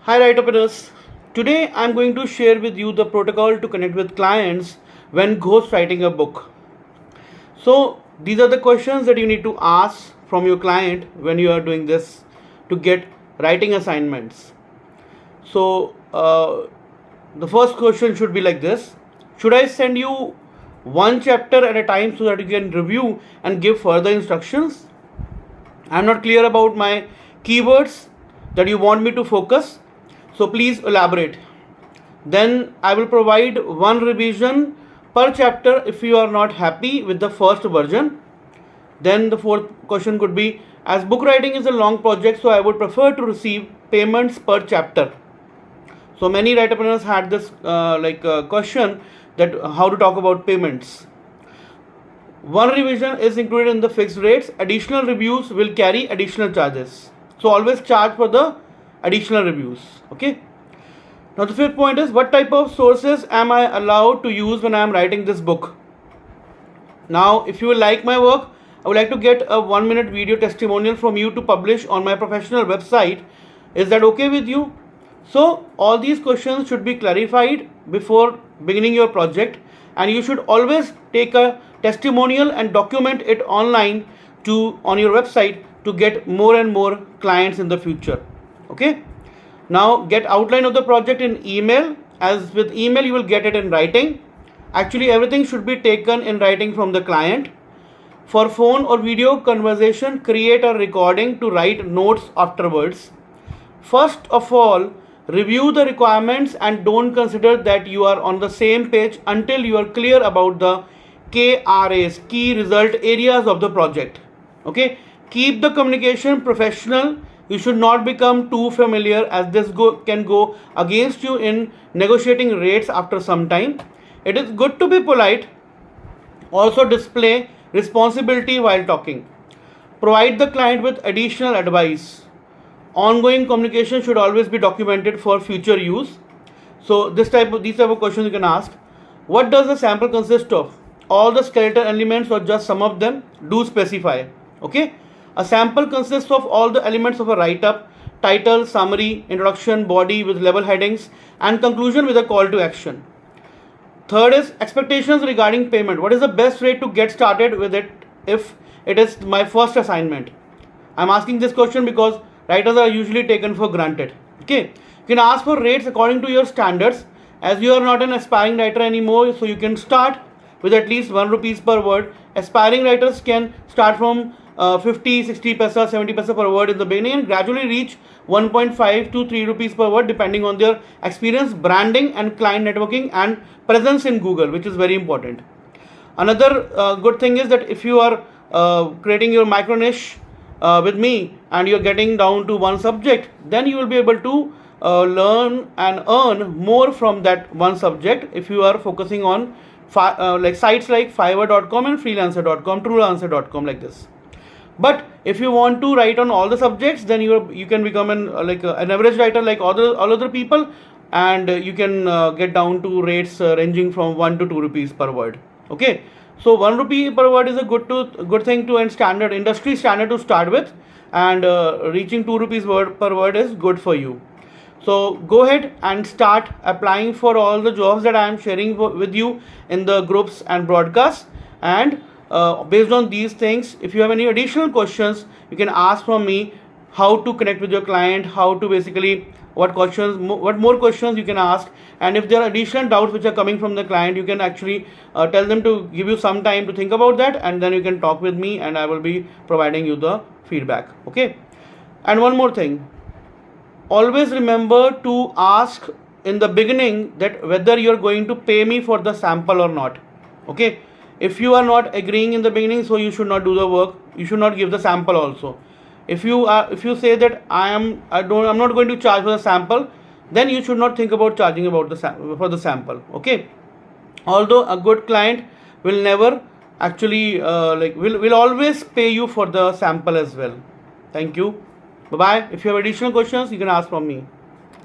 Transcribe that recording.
Hi writer-openers. Today I'm going to share with you the protocol to connect with clients when ghostwriting a book. So these are the questions that you need to ask from your client when you are doing this to get writing assignments. So the first question should be like this: should I send you one chapter at a time so that you can review and give further instructions? I'm not clear about my keywords that you want me to focus, so please elaborate. Then I will provide one revision per chapter if you are not happy with the first version. Then the fourth question could be, as book writing is a long project, so I would prefer to receive payments per chapter. So many writer-openers had this question that how to talk about payments. One revision is included in the fixed rates. Additional reviews will carry additional charges. So always charge for the additional reviews. Okay. Now the fifth point is, what type of sources am I allowed to use when I am writing this book? Now if you will like my work, I would like to get a 1-minute video testimonial from you to publish on my professional website. Is that okay with you? So all these questions should be clarified before beginning your project, and you should always take a testimonial and document it online on your website to get more and more clients in the future. Okay. Now get outline of the project in email. As with email you will get it in writing. Actually everything should be taken in writing from the client. For phone or video conversation, create a recording to write notes afterwards. First of all, review the requirements and don't consider that you are on the same page until you are clear about the KRAs, key result areas of the project. Okay, keep the communication professional. You should not become too familiar, as this can go against you in negotiating rates after some time. It is good to be polite. Also display responsibility while talking. Provide the client with additional advice. Ongoing communication should always be documented for future use. So these type of questions you can ask. What does the sample consist of? All the skeletal elements or just some of them? Do specify. Okay. A sample consists of all the elements of a write-up: title, summary, introduction, body with level headings, and conclusion with a call to action. Third is expectations regarding payment. What is the best way to get started with it if it is my first assignment? I'm asking this question because writers are usually taken for granted. Okay, you can ask for rates according to your standards. As you are not an aspiring writer anymore, so you can start with at least 1 rupees per word. Aspiring writers can start from 50, 60 paisa, 70 paisa per word in the beginning and gradually reach 1.5 to 3 rupees per word depending on their experience, branding and client networking and presence in Google, which is very important. Another good thing is that if you are creating your micro niche with me and you're getting down to one subject, then you will be able to learn and earn more from that one subject if you are focusing on sites like fiverr.com and freelancer.com, truelancer.com, like this. But if you want to write on all the subjects, then you can become an average writer like all other people, and you can get down to rates ranging from 1 to 2 rupees per word. Okay, so 1 rupee per word is a good thing to, and standard industry standard to start with, and reaching 2 rupees per word is good for you. So go ahead and start applying for all the jobs that I am sharing with you in the groups and broadcasts. And based on these things, if you have any additional questions, you can ask from me how to connect with your client, how to basically what more questions you can ask, and if there are additional doubts which are coming from the client, you can actually tell them to give you some time to think about that, and then you can talk with me and I will be providing you the feedback. Okay. And one more thing, always remember to ask in the beginning that whether you're going to pay me for the sample or not. Okay. If you are not agreeing in the beginning, so you should not do the work. You should not give the sample also. If you say that I'm not going to charge for the sample, then you should not think about charging for the sample. Okay. Although a good client will never actually will always pay you for the sample as well. Thank you. Bye bye. If you have additional questions, you can ask from me.